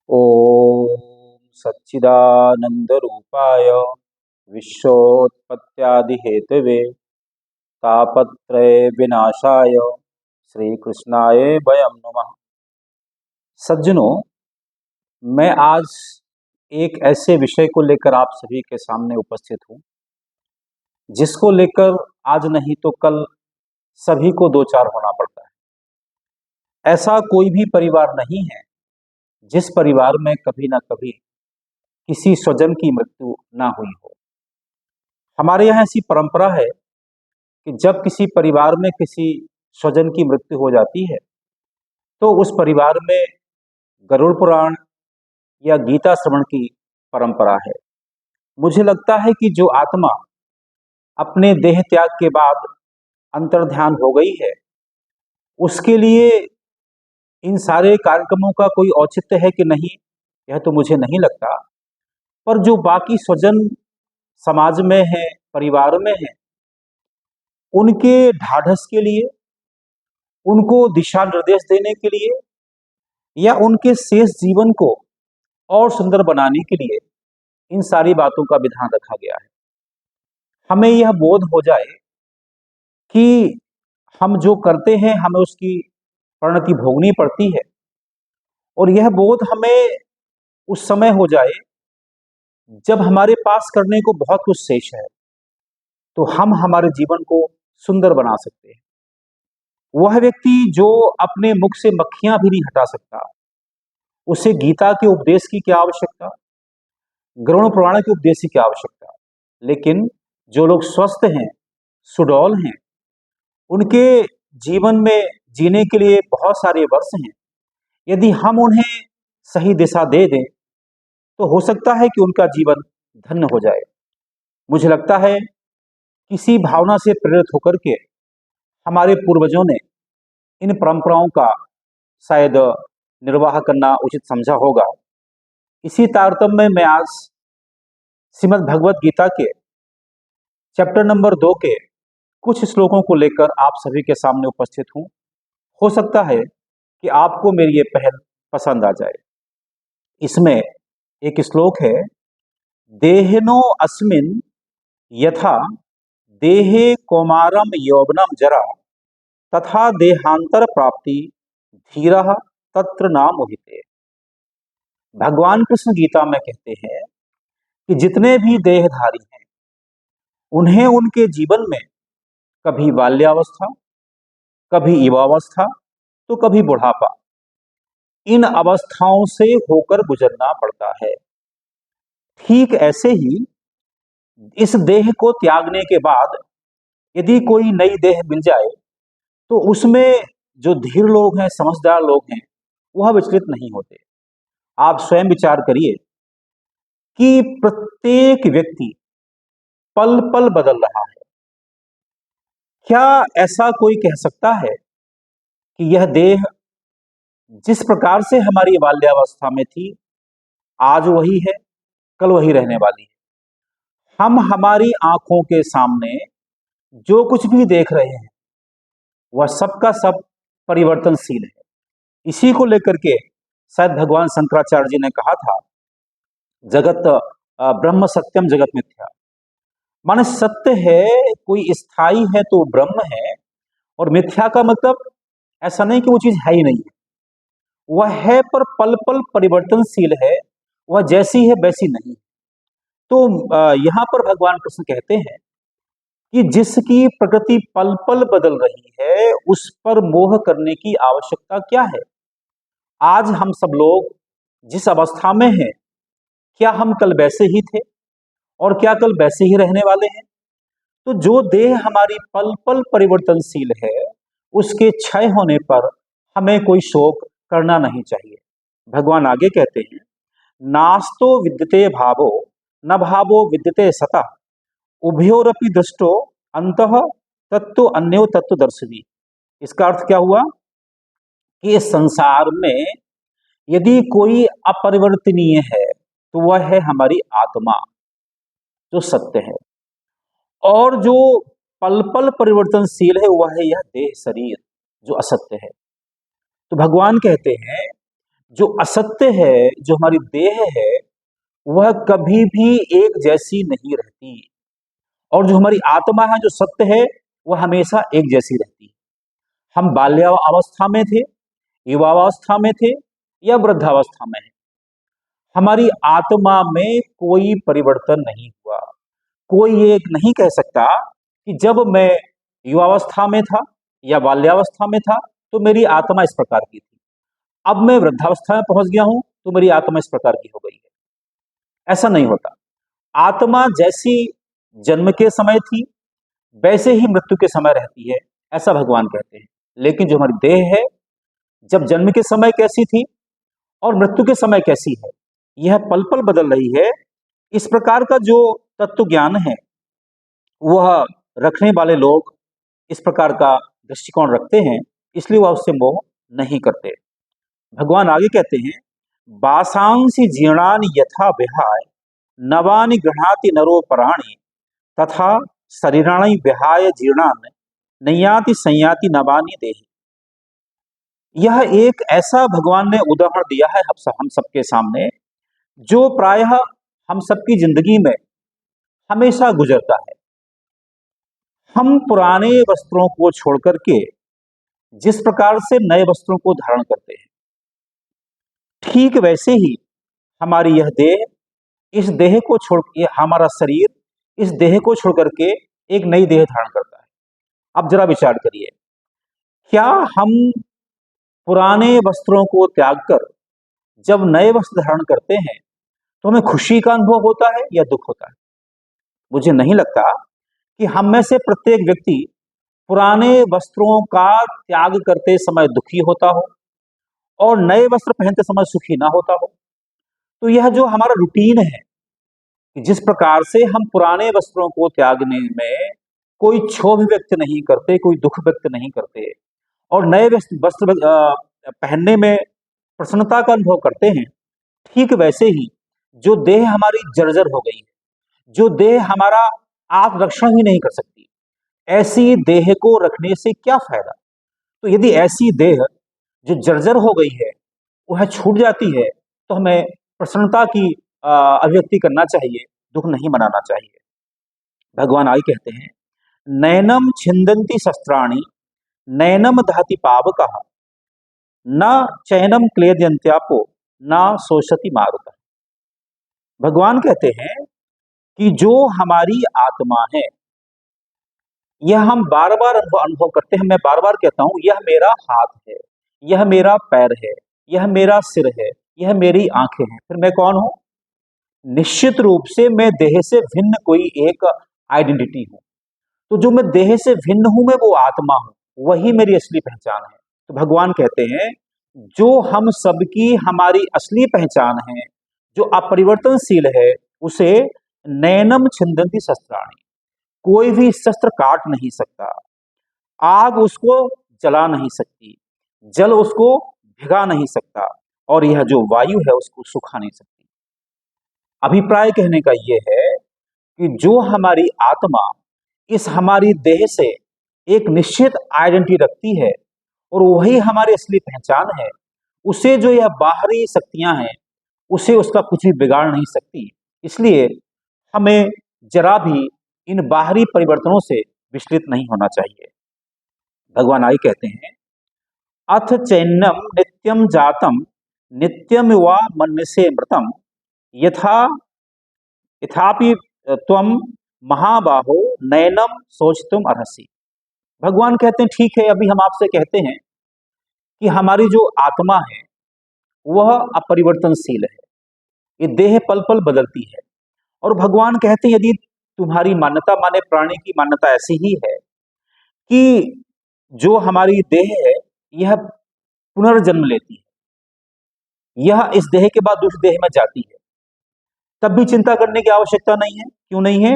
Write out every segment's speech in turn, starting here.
ओम सच्चिदानंदरूपाय विश्वोत्पत्त्यादिहेतवे तापत्रय विनाशाय श्रीकृष्णाय वयं नमः। सज्जनों, मैं आज एक ऐसे विषय को लेकर आप सभी के सामने उपस्थित हूँ जिसको लेकर आज नहीं तो कल सभी को दो चार होना पड़ता है। ऐसा कोई भी परिवार नहीं है जिस परिवार में कभी ना कभी किसी स्वजन की मृत्यु ना हुई हो। हमारे यहाँ ऐसी परंपरा है कि जब किसी परिवार में किसी स्वजन की मृत्यु हो जाती है तो उस परिवार में गरुड़ पुराण या गीता श्रवण की परंपरा है। मुझे लगता है कि जो आत्मा अपने देह त्याग के बाद अंतर्ध्यान हो गई है उसके लिए इन सारे कार्यक्रमों का कोई औचित्य है कि नहीं, यह तो मुझे नहीं लगता। पर जो बाकी स्वजन समाज में है, परिवार में है, उनके ढाढ़स के लिए, उनको दिशा निर्देश देने के लिए या उनके शेष जीवन को और सुंदर बनाने के लिए इन सारी बातों का विधान रखा गया है। हमें यह बोध हो जाए कि हम जो करते हैं हमें उसकी परिणति भोगनी पड़ती है, और यह बोध हमें उस समय हो जाए जब हमारे पास करने को बहुत कुछ शेष है, तो हम हमारे जीवन को सुंदर बना सकते हैं। वह व्यक्ति जो अपने मुख से मक्खियां भी नहीं हटा सकता, उसे गीता के उपदेश की क्या आवश्यकता, गरुड़ पुराण के उपदेश की क्या आवश्यकता। लेकिन जो लोग स्वस्थ हैं, सुडौल हैं, उनके जीवन में जीने के लिए बहुत सारे वर्ष हैं, यदि हम उन्हें सही दिशा दे दें तो हो सकता है कि उनका जीवन धन्य हो जाए। मुझे लगता है किसी भावना से प्रेरित होकर के हमारे पूर्वजों ने इन परंपराओं का शायद निर्वाह करना उचित समझा होगा। इसी तारतम्य में मैं आज श्रीमद् भगवत गीता के चैप्टर नंबर 2 के कुछ श्लोकों को लेकर आप सभी के सामने उपस्थित हूँ। हो सकता है कि आपको मेरी ये पहल पसंद आ जाए। इसमें एक श्लोक है, देहिनो अस्मिन् यथा देहे कौमारम यौवनम जरा तथा देहांतर प्राप्ति धीरः तत्र न मोहिते। भगवान कृष्ण गीता में कहते हैं कि जितने भी देहधारी हैं उन्हें उनके जीवन में कभी बाल्यावस्था, कभी युवावस्था, तो कभी बुढ़ापा, इन अवस्थाओं से होकर गुजरना पड़ता है। ठीक ऐसे ही इस देह को त्यागने के बाद यदि कोई नई देह मिल जाए तो उसमें जो धीर लोग हैं, समझदार लोग हैं, वह विचलित नहीं होते। आप स्वयं विचार करिए कि प्रत्येक व्यक्ति पल पल बदल रहा है। क्या ऐसा कोई कह सकता है कि यह देह जिस प्रकार से हमारी बाल्यावस्था में थी आज वही है, कल वही रहने वाली है? हम हमारी आंखों के सामने जो कुछ भी देख रहे हैं वह सबका सब परिवर्तनशील है। इसी को लेकर के शायद भगवान शंकराचार्य जी ने कहा था, जगत ब्रह्म सत्यम जगत मिथ्या। माने सत्य है, कोई स्थायी है तो ब्रह्म है, और मिथ्या का मतलब ऐसा नहीं कि वो चीज है ही नहीं है, वह है पर पल पल परिवर्तनशील है, वह जैसी है वैसी नहीं। तो यहाँ पर भगवान कृष्ण कहते हैं कि जिसकी प्रकृति पल पल बदल रही है उस पर मोह करने की आवश्यकता क्या है। आज हम सब लोग जिस अवस्था में हैं, क्या हम कल वैसे ही थे और क्या कल वैसे ही रहने वाले हैं? तो जो देह हमारी पल पल परिवर्तनशील है उसके क्षय होने पर हमें कोई शोक करना नहीं चाहिए। भगवान आगे कहते हैं, नास्तो विद्यते भावो न भावो विद्यते सतः उभयोरपि दृष्टो अंतः तत्व अन्यो तत्व दर्शनी। इसका अर्थ क्या हुआ कि इस संसार में यदि कोई अपरिवर्तनीय है तो वह है हमारी आत्मा जो सत्य है, और जो पल पल परिवर्तनशील है वह है यह देह शरीर जो असत्य है। तो भगवान कहते हैं जो असत्य है, जो हमारी देह है, वह कभी भी एक जैसी नहीं रहती। और जो हमारी आत्मा है, जो सत्य है, वह हमेशा एक जैसी रहती है। हम बाल्यावस्था में थे, युवावस्था में थे या वृद्धावस्था में है, हमारी आत्मा में कोई परिवर्तन नहीं हुआ। कोई ये नहीं कह सकता कि जब मैं युवावस्था में था या बाल्यावस्था में था तो मेरी आत्मा इस प्रकार की थी, अब मैं वृद्धावस्था में पहुंच गया हूं तो मेरी आत्मा इस प्रकार की हो गई है। ऐसा नहीं होता। आत्मा जैसी जन्म के समय थी वैसे ही मृत्यु के समय रहती है, ऐसा भगवान कहते हैं। लेकिन जो हमारी देह है, जब जन्म के समय कैसी थी और मृत्यु के समय कैसी है, यह पल पल बदल रही है। इस प्रकार का जो तत्व ज्ञान है, वह रखने वाले लोग इस प्रकार का दृष्टिकोण रखते हैं, इसलिए वह उससे मोह नहीं करते। भगवान आगे कहते हैं, वासांसी जीर्णानि यथा विहाय नवानि गृह्णाति नरो पराणि तथा शरीराणि विहाय जीर्णान नयाति संयाति नवानि देहि। यह एक ऐसा भगवान ने उदाहरण दिया है हम सबके सामने, जो प्रायः हम सबकी जिंदगी में हमेशा गुजरता है। हम पुराने वस्त्रों को छोड़ करके जिस प्रकार से नए वस्त्रों को धारण करते हैं, ठीक वैसे ही हमारी यह देह, इस देह को छोड़, ये हमारा शरीर इस देह को छोड़ करके एक नई देह धारण करता है। अब जरा विचार करिए, क्या हम पुराने वस्त्रों को त्याग कर जब नए वस्त्र धारण करते हैं तो हमें खुशी का अनुभव होता है या दुख होता है? मुझे नहीं लगता कि हम में से प्रत्येक व्यक्ति पुराने वस्त्रों का त्याग करते समय दुखी होता हो और नए वस्त्र पहनते समय सुखी ना होता हो। तो यह जो हमारा रूटीन है कि जिस प्रकार से हम पुराने वस्त्रों को त्यागने में कोई क्षोभ व्यक्त नहीं करते, कोई दुख व्यक्त नहीं करते और नए वस्त्र पहनने में प्रसन्नता का अनुभव करते हैं, ठीक वैसे ही जो देह हमारी जर्जर हो गई है, जो देह हमारा आत्मरक्षण ही नहीं कर सकती, ऐसी देह को रखने से क्या फायदा? तो यदि ऐसी देह जो जर्जर हो गई है वह छूट जाती है तो हमें प्रसन्नता की अभिव्यक्ति करना चाहिए, दुख नहीं मनाना चाहिए। भगवान आगे कहते हैं, नैनम छिंदंती शस्त्राणि नैनम दहति पावकः न चैनम क्लेदयन्त्यापो न शोषति मारुतः। भगवान कहते हैं कि जो हमारी आत्मा है, यह हम बार बार अनुभव करते हैं। मैं बार बार कहता हूं, यह मेरा हाथ है, यह मेरा पैर है, यह मेरा सिर है, यह मेरी आंखें हैं, फिर मैं कौन हूं? निश्चित रूप से मैं देह से भिन्न कोई एक आइडेंटिटी हूं। तो जो मैं देह से भिन्न हूं, मैं वो आत्मा हूं, वही मेरी असली पहचान है। तो भगवान कहते हैं, जो हम सबकी हमारी असली पहचान है, जो अपरिवर्तनशील है, उसे नैनम छिंदंती शस्त्राणि, कोई भी शस्त्र काट नहीं सकता, आग उसको जला नहीं सकती, जल उसको भिगा नहीं सकता और यह जो वायु है उसको सुखा नहीं सकती। अभिप्राय कहने का यह है कि जो हमारी आत्मा इस हमारी देह से एक निश्चित आइडेंटिटी रखती है और वही हमारी असली पहचान है, उसे जो यह बाहरी शक्तियां हैं, उसे उसका कुछ भी बिगाड़ नहीं सकती। इसलिए हमें जरा भी इन बाहरी परिवर्तनों से विचलित नहीं होना चाहिए। भगवान आगे कहते हैं, अथ चैन्नम नित्यम जातम नित्यम वा मन्यसे मृतम यथा यथापि त्वम महाबाहो नैनम सोचतुम अर्हसि। भगवान कहते हैं, ठीक है, अभी हम आपसे कहते हैं कि हमारी जो आत्मा है वह अपरिवर्तनशील है, ये देह पल पल बदलती है। और भगवान कहते हैं, यदि तुम्हारी मान्यता, माने प्राणी की मान्यता ऐसी ही है कि जो हमारी देह है यह पुनर्जन्म लेती है, यह इस देह के बाद दूसरी देह में जाती है, तब भी चिंता करने की आवश्यकता नहीं है। क्यों नहीं है?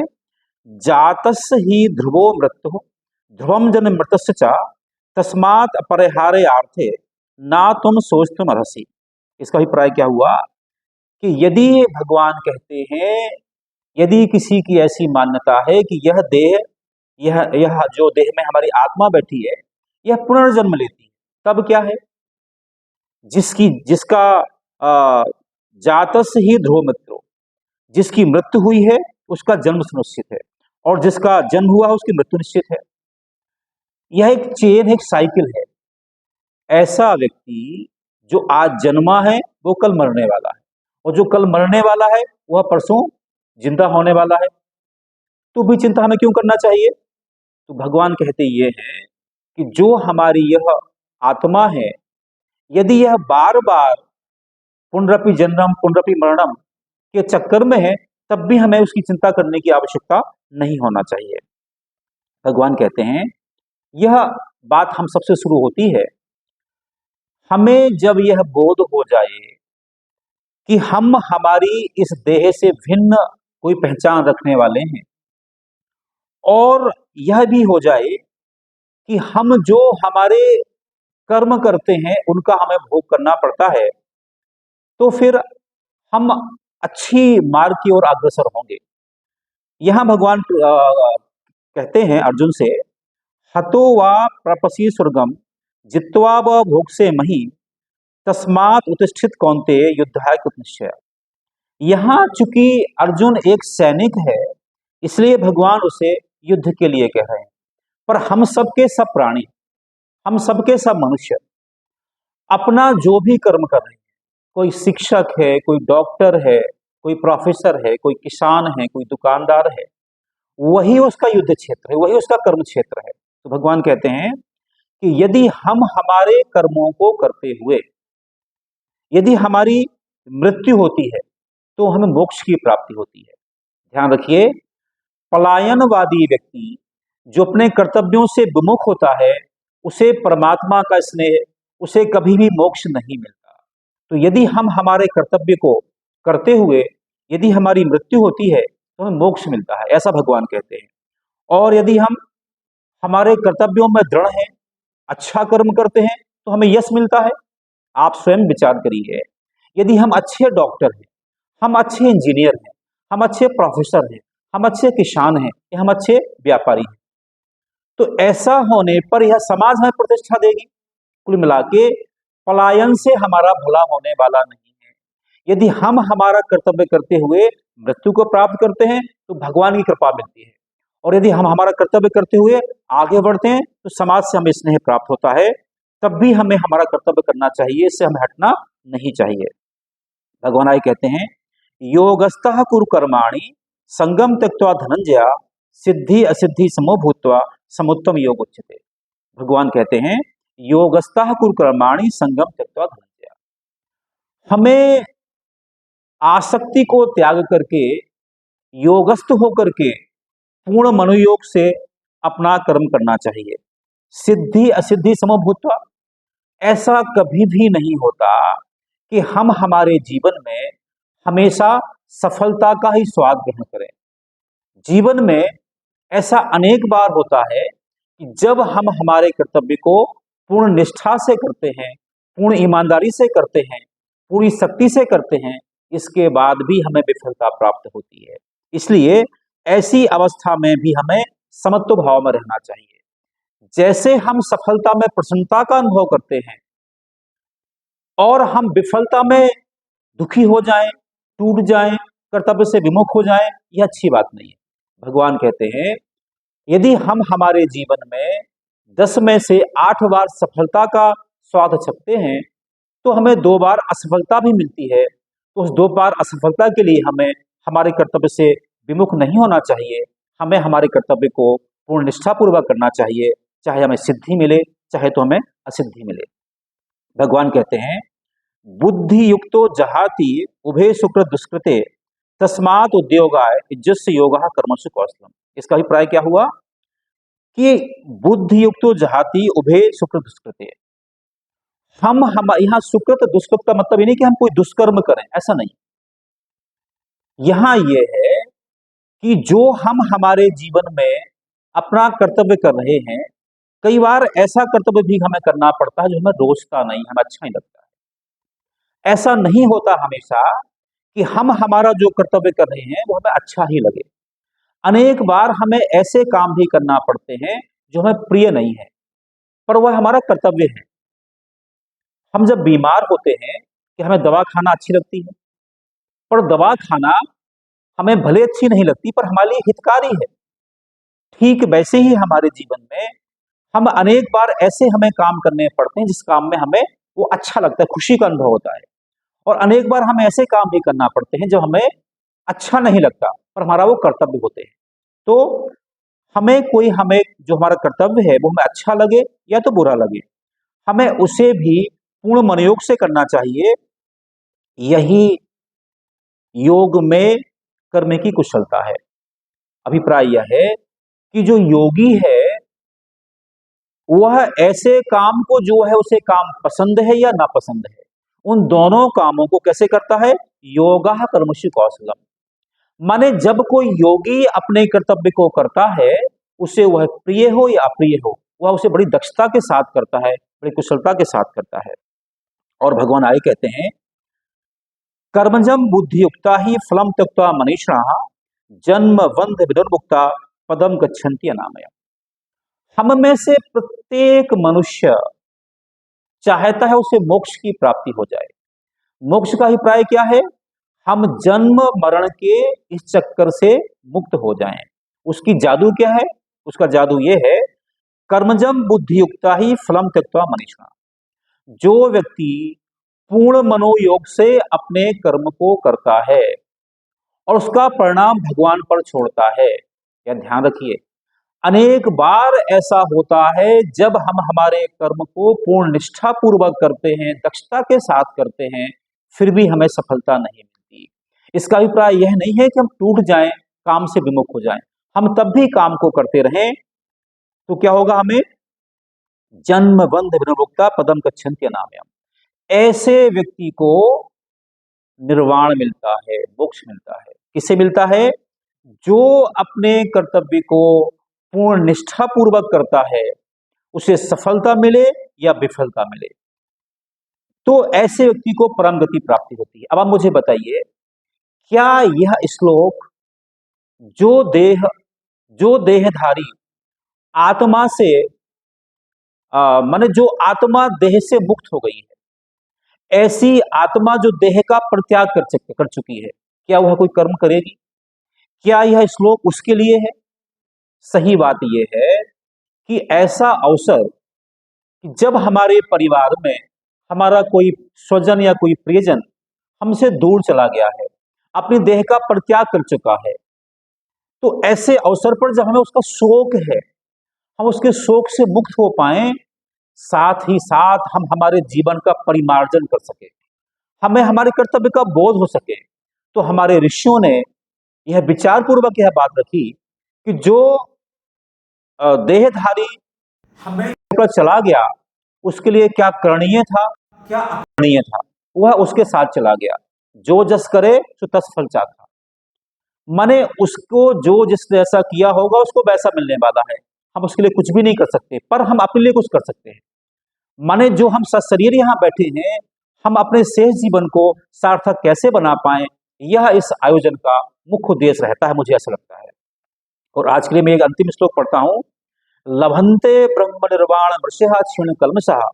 जातस् ही ध्रुवो मृत्यु ध्रुवम जन मृतस्य च तस्मात् अपरिहारे आर्थे ना तुम सोचतुम अर्हसि। इसका अभिप्राय क्या हुआ कि यदि भगवान कहते हैं, यदि किसी की ऐसी मान्यता है कि यह देह, यह जो देह में हमारी आत्मा बैठी है, यह पुनर्जन्म लेती है, तब क्या है? जिसकी जिसका जातस ही ध्रुव मित्रो, जिसकी मृत्यु हुई है उसका जन्म सुनिश्चित है, और जिसका जन्म हुआ है उसकी मृत्यु निश्चित है। यह एक चेन, एक साइकिल है। ऐसा व्यक्ति जो आज जन्मा है वो कल मरने वाला है, और जो कल मरने वाला है वह परसों जिंदा होने वाला है। तो भी चिंता हमें क्यों करना चाहिए? तो भगवान कहते ये हैं कि जो हमारी यह आत्मा है, यदि यह बार बार पुनरपि जन्म पुनरपि मरणम के चक्कर में है, तब भी हमें उसकी चिंता करने की आवश्यकता नहीं होना चाहिए। भगवान कहते हैं यह बात हम सबसे शुरू होती है, हमें जब यह बोध हो जाए कि हम हमारी इस देह से भिन्न कोई पहचान रखने वाले हैं, और यह भी हो जाए कि हम जो हमारे कर्म करते हैं उनका हमें भोग करना पड़ता है, तो फिर हम अच्छी मार्ग की ओर अग्रसर होंगे। यहां भगवान कहते हैं अर्जुन से, हतो वा प्रपसी स्वर्गम जित्वा व भोग से मही तस्मात् उत्तिष्ठित कौन्तेय युद्धाय कृत निश्चय। यहाँ चूंकि अर्जुन एक सैनिक है, इसलिए भगवान उसे युद्ध के लिए कह रहे हैं। पर हम सब के सब प्राणी, हम सब के सब मनुष्य अपना जो भी कर्म कर रहे हैं, कोई शिक्षक है, कोई डॉक्टर है, कोई प्रोफेसर है, कोई किसान है, कोई दुकानदार है, वही उसका युद्ध क्षेत्र है, वही उसका कर्म क्षेत्र है। तो भगवान कहते हैं कि यदि हम हमारे कर्मों को करते हुए यदि हमारी मृत्यु होती है तो हमें मोक्ष की प्राप्ति होती है। ध्यान रखिए, पलायनवादी व्यक्ति जो अपने कर्तव्यों से विमुख होता है, उसे परमात्मा का स्नेह, उसे कभी भी मोक्ष नहीं मिलता। तो यदि हम हमारे कर्तव्य को करते हुए यदि हमारी मृत्यु होती है तो हमें मोक्ष मिलता है, ऐसा भगवान कहते हैं। और यदि हम हमारे कर्तव्यों में दृढ़ हैं, अच्छा कर्म करते हैं, तो हमें यश मिलता है। आप स्वयं विचार करिए, यदि हम अच्छे डॉक्टर हैं, हम अच्छे इंजीनियर हैं, हम अच्छे प्रोफेसर हैं, हम अच्छे किसान हैं, या हम अच्छे व्यापारी हैं, तो ऐसा होने पर यह समाज हमें प्रतिष्ठा देगी। कुल मिला के पलायन से हमारा भला होने वाला नहीं है। यदि हम हमारा कर्तव्य करते हुए मृत्यु को प्राप्त करते हैं तो भगवान की कृपा मिलती है, और यदि हम हमारा कर्तव्य करते हुए आगे बढ़ते हैं तो समाज से हमें स्नेह प्राप्त होता है। तब भी हमें हमारा कर्तव्य करना चाहिए, इससे हमें हटना नहीं चाहिए। भगवान आगे कहते हैं, योगस्थः कुरु कर्माणि संगम त्यक्त्वा धनंजया सिद्धि असिद्धि समो भूत्वा समुत्तम योग उच्यते। भगवान कहते हैं योगस्थः कुरु कर्माणि संगम त्यक्त्वा धनंजया, हमें आसक्ति को त्याग करके, योगस्थ होकर के पूर्ण मनोयोग से अपना कर्म करना चाहिए। सिद्धि असिद्धि समो भूत्वा, ऐसा कभी भी नहीं होता कि हम हमारे जीवन में हमेशा सफलता का ही स्वाद ग्रहण करें। जीवन में ऐसा अनेक बार होता है कि जब हम हमारे कर्तव्य को पूर्ण निष्ठा से करते हैं, पूर्ण ईमानदारी से करते हैं, पूरी शक्ति से करते हैं, इसके बाद भी हमें विफलता प्राप्त होती है। इसलिए ऐसी अवस्था में भी हमें समत्व भाव में रहना चाहिए। जैसे हम सफलता में प्रसन्नता का अनुभव करते हैं और हम विफलता में दुखी हो जाएं, टूट जाएं, कर्तव्य से विमुख हो जाएं, यह अच्छी बात नहीं है। भगवान कहते हैं यदि हम हमारे जीवन में 10 में से 8 बार सफलता का स्वाद चखते हैं तो हमें 2 बार असफलता भी मिलती है। तो उस 2 बार असफलता के लिए हमें हमारे कर्तव्य से विमुख नहीं होना चाहिए। हमें हमारे कर्तव्य को पूर्ण निष्ठापूर्वक करना चाहिए, चाहे हमें सिद्धि मिले चाहे तो हमें असिद्धि मिले। भगवान कहते हैं बुद्धि युक्तो जहाति उभे सुकृत दुष्कृते तस्मात् उद्योगाय इज्जस्य योगः कर्मसु कौशलम। इसका अभिप्राय क्या हुआ कि बुद्धि युक्तो जहाति उभे सुकृत दुष्कृते, हम यहाँ सुकृत दुष्कृत का मतलब ये नहीं कि हम कोई दुष्कर्म करें, ऐसा नहीं। यहां यह है कि जो हम हमारे जीवन में अपना कर्तव्य कर रहे हैं, कई बार ऐसा कर्तव्य भी हमें करना पड़ता है जो हमें रोजता नहीं, हमें अच्छा नहीं लगता है। ऐसा नहीं होता हमेशा कि हम हमारा जो कर्तव्य कर रहे हैं वो हमें अच्छा ही लगे। अनेक बार हमें ऐसे काम भी करना पड़ते हैं जो हमें प्रिय नहीं है, पर वह हमारा कर्तव्य है। हम जब बीमार होते हैं कि हमें दवा खाना अच्छी लगती है, पर दवा खाना हमें भले अच्छी नहीं लगती पर हमारे लिए हितकारी है। ठीक वैसे ही हमारे जीवन में हम अनेक बार ऐसे हमें काम करने पड़ते हैं जिस काम में हमें वो अच्छा लगता है, खुशी का अनुभव होता है। और अनेक बार हमें ऐसे काम भी करना पड़ते हैं जो हमें अच्छा नहीं लगता पर हमारा वो कर्तव्य होते हैं। तो हमें जो हमारा कर्तव्य है वो हमें अच्छा लगे या तो बुरा लगे, हमें उसे भी पूर्ण मनोयोग से करना चाहिए। यही योग में कर्म की कुशलता है। अभिप्राय यह है कि जो योगी है वह ऐसे काम को जो है उसे काम पसंद है या नापसंद है, उन दोनों कामों को कैसे करता है, योगः कर्मसु कौशलम। माने जब कोई योगी अपने कर्तव्य को करता है, उसे वह प्रिय हो या अप्रिय हो, वह उसे बड़ी दक्षता के साथ करता है, बड़ी कुशलता के साथ करता है। और भगवान आगे कहते हैं, कर्मजम बुद्धियुक्ता ही फलम त्यक्त्वा मनीषिणः जन्म बंध विदुर्मुक्ता पदम गच्छन्ति अनामयम्। हम में से प्रत्येक मनुष्य चाहता है उसे मोक्ष की प्राप्ति हो जाए। मोक्ष का अभिप्राय क्या है, हम जन्म मरण के इस चक्कर से मुक्त हो जाएं। उसकी जादू क्या है, उसका जादू ये है, कर्मजम बुद्धियुक्ता ही फलम त्यक्त्वा मनीषिणः। जो व्यक्ति पूर्ण मनोयोग से अपने कर्म को करता है और उसका परिणाम भगवान पर छोड़ता है, यह ध्यान रखिए, अनेक बार ऐसा होता है जब हम हमारे कर्म को पूर्ण निष्ठा पूर्वक करते हैं, दक्षता के साथ करते हैं, फिर भी हमें सफलता नहीं मिलती। इसका अभिप्राय यह नहीं है कि हम टूट जाएं, काम से विमुख हो जाएं। हम तब भी काम को करते रहें तो क्या होगा, हमें जन्म बंध विमुक्ता पदम गच्छन्ति अनामयम्। ऐसे व्यक्ति को निर्वाण मिलता है, मोक्ष मिलता है। किससे मिलता है, जो अपने कर्तव्य को पूर्ण निष्ठा पूर्वक करता है, उसे सफलता मिले या विफलता मिले, तो ऐसे व्यक्ति को परम गति प्राप्ति होती है। अब आप मुझे बताइए, क्या यह श्लोक जो देहधारी आत्मा से माने जो आत्मा देह से मुक्त हो गई है, ऐसी आत्मा जो देह का परित्याग कर चुकी है, क्या वह कोई कर्म करेगी? क्या यह श्लोक उसके लिए है? सही बात यह है कि ऐसा अवसर कि जब हमारे परिवार में हमारा कोई स्वजन या कोई प्रियजन हमसे दूर चला गया है, अपनी देह का परित्याग कर चुका है, तो ऐसे अवसर पर जब हमें उसका शोक है, हम उसके शोक से मुक्त हो पाए, साथ ही साथ हम हमारे जीवन का परिमार्जन कर सके, हमें हमारे कर्तव्य का बोध हो सके, तो हमारे ऋषियों ने यह विचार पूर्वक यह बात रखी कि जो देहधारी हमें चला गया, उसके लिए क्या करणीय था क्या अकरणीय था, वह उसके साथ चला गया। जो जस करे सो तस फल चाखा। माने उसको जो जिस जैसा किया होगा उसको वैसा मिलने वाला है। हम उसके लिए कुछ भी नहीं कर सकते, पर हम अपने लिए कुछ कर सकते हैं। माने जो हम सशरीर यहाँ बैठे हैं, हम अपने शेष जीवन को सार्थक कैसे बना पाए, यह इस आयोजन का मुख्य उद्देश्य रहता है, मुझे ऐसा लगता है। और आज के लिए मैं एक अंतिम श्लोक पढ़ता हूं, लभन्ते ब्रह्म निर्वाण मृषा क्षीण कल्मषः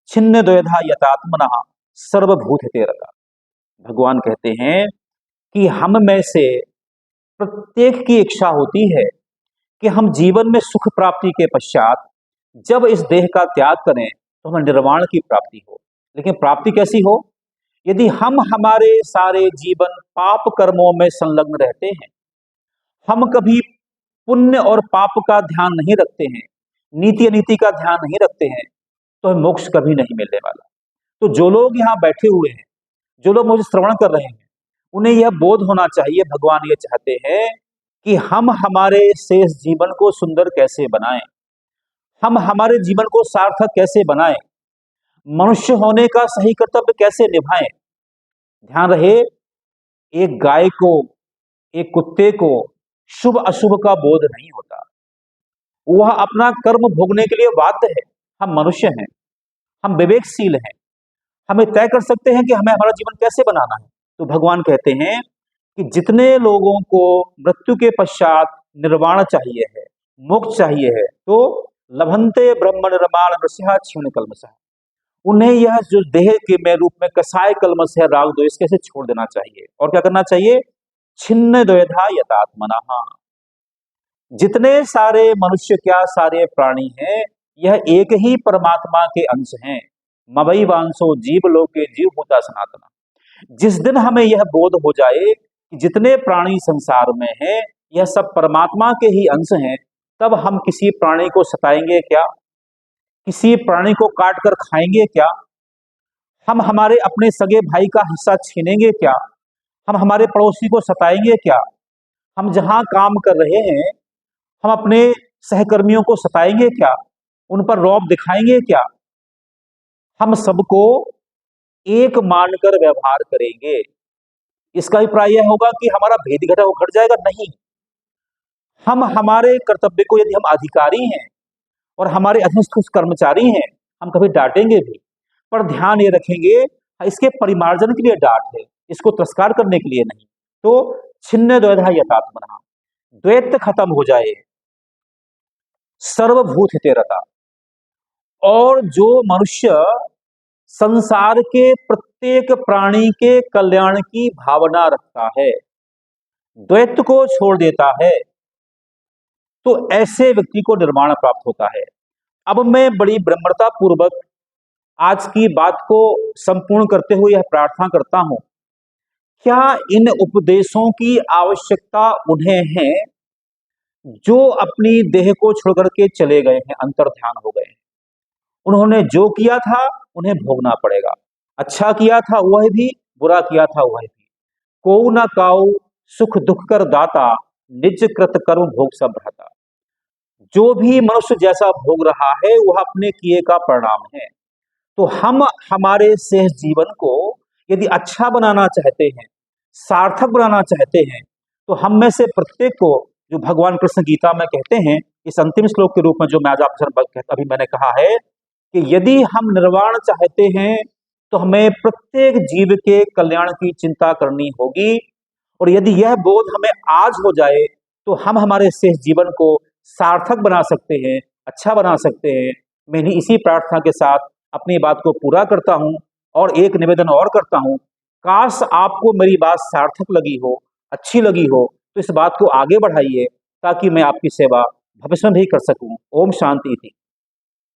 छिन्न द्वैधा यतात्मनः सर्वभूत हितेरता। भगवान कहते हैं कि हम में से प्रत्येक की इच्छा होती है कि हम जीवन में सुख प्राप्ति के पश्चात जब इस देह का त्याग करें तो हमें निर्वाण की प्राप्ति हो। लेकिन प्राप्ति कैसी हो, यदि हम हमारे सारे जीवन पाप कर्मों में संलग्न रहते हैं, हम कभी पुण्य और पाप का ध्यान नहीं रखते हैं, नीति अनीति का ध्यान नहीं रखते हैं, तो हमें मोक्ष कभी नहीं मिलने वाला। तो जो लोग यहाँ बैठे हुए हैं, जो लोग मुझे श्रवण कर रहे हैं, उन्हें यह बोध होना चाहिए, भगवान ये चाहते हैं कि हम हमारे शेष जीवन को सुंदर कैसे बनाएं, हम हमारे जीवन को सार्थक कैसे बनाएं, मनुष्य होने का सही कर्तव्य कैसे निभाएं। ध्यान रहे, एक गाय को, एक कुत्ते को शुभ अशुभ का बोध नहीं होता, वह अपना कर्म भोगने के लिए बाध्य है। हम मनुष्य हैं, हम विवेकशील हैं, हमें तय कर सकते हैं कि हमें हमारा जीवन कैसे बनाना है। तो भगवान कहते हैं कि जितने लोगों को मृत्यु के पश्चात निर्वाण चाहिए है, मोक्ष चाहिए है, तो लभन्ते ब्रह्म निर्माण मृषा क्षीण कल्मषः, उन्हें यह जो देह के में रूप में कसाय कलमश है राग द्वेष कैसे छोड़ देना चाहिए और क्या करना चाहिए? छिन्न द्वैधा यतात्मनः। जितने सारे मनुष्य क्या सारे प्राणी हैं, यह एक ही परमात्मा के अंश हैं। मवई वांसो जीव लोके जीव भूता सनातना। जिस दिन हमें यह बोध हो जाए कि जितने प्राणी संसार में हैं यह सब परमात्मा के ही अंश हैं, तब हम किसी प्राणी को सताएंगे क्या? किसी प्राणी को काट कर खाएंगे क्या? हम हमारे अपने सगे भाई का हिस्सा छीनेंगे क्या? हम हमारे पड़ोसी को सताएंगे क्या? हम जहां काम कर रहे हैं हम अपने सहकर्मियों को सताएंगे क्या? उन पर रौब दिखाएंगे क्या? हम सबको एक मानकर व्यवहार करेंगे। इसका अभिप्राय यह होगा कि हमारा भेद घट जाएगा? नहीं। हम हमारे कर्तव्य को, यदि हम अधिकारी हैं और हमारे अधीनस्थ कुछ कर्मचारी हैं, हम कभी डांटेंगे भी, पर ध्यान ये रखेंगे इसके परिमार्जन के लिए डांट है, इसको तिरस्कार करने के लिए नहीं। तो छिन्न द्वैधा यतात्मनः, द्वैत खत्म हो जाए, सर्वभूत हितेरता। और जो मनुष्य संसार के प्रत्येक प्राणी के कल्याण की भावना रखता है, द्वैत को छोड़ देता है, तो ऐसे व्यक्ति को निर्वाण प्राप्त होता है। अब मैं बड़ी ब्रह्मता पूर्वक आज की बात को संपूर्ण करते हुए यह प्रार्थना करता हूं, क्या इन उपदेशों की आवश्यकता उन्हें है जो अपनी देह को छोड़कर के चले गए हैं, अंतर्ध्यान हो गए हैं। उन्होंने जो किया था उन्हें भोगना पड़ेगा। अच्छा किया था वह भी, बुरा किया था वह भी। को न काऊ सुख दुख कर दाता, निज कृत कर्म भोग सब भ्राता। जो भी मनुष्य जैसा भोग रहा है वह अपने किए का परिणाम है। तो हम हमारे शेष जीवन को यदि अच्छा बनाना चाहते हैं, सार्थक बनाना चाहते हैं, तो हम में से प्रत्येक को, जो भगवान कृष्ण गीता में कहते हैं, इस अंतिम श्लोक के रूप में जो मैं आज आपसे अभी मैंने कहा है कि यदि हम निर्वाण चाहते हैं तो हमें प्रत्येक जीव के कल्याण की चिंता करनी होगी। और यदि यह बोध हमें आज हो जाए तो हम हमारे शेष जीवन को सार्थक बना सकते हैं, अच्छा बना सकते हैं। मैं इसी प्रार्थना के साथ अपनी बात को पूरा करता हूं और एक निवेदन और करता हूं, काश आपको मेरी बात सार्थक लगी हो, अच्छी लगी हो, तो इस बात को आगे बढ़ाइए ताकि मैं आपकी सेवा भविष्य में भी कर सकूं। ओम शांति थी।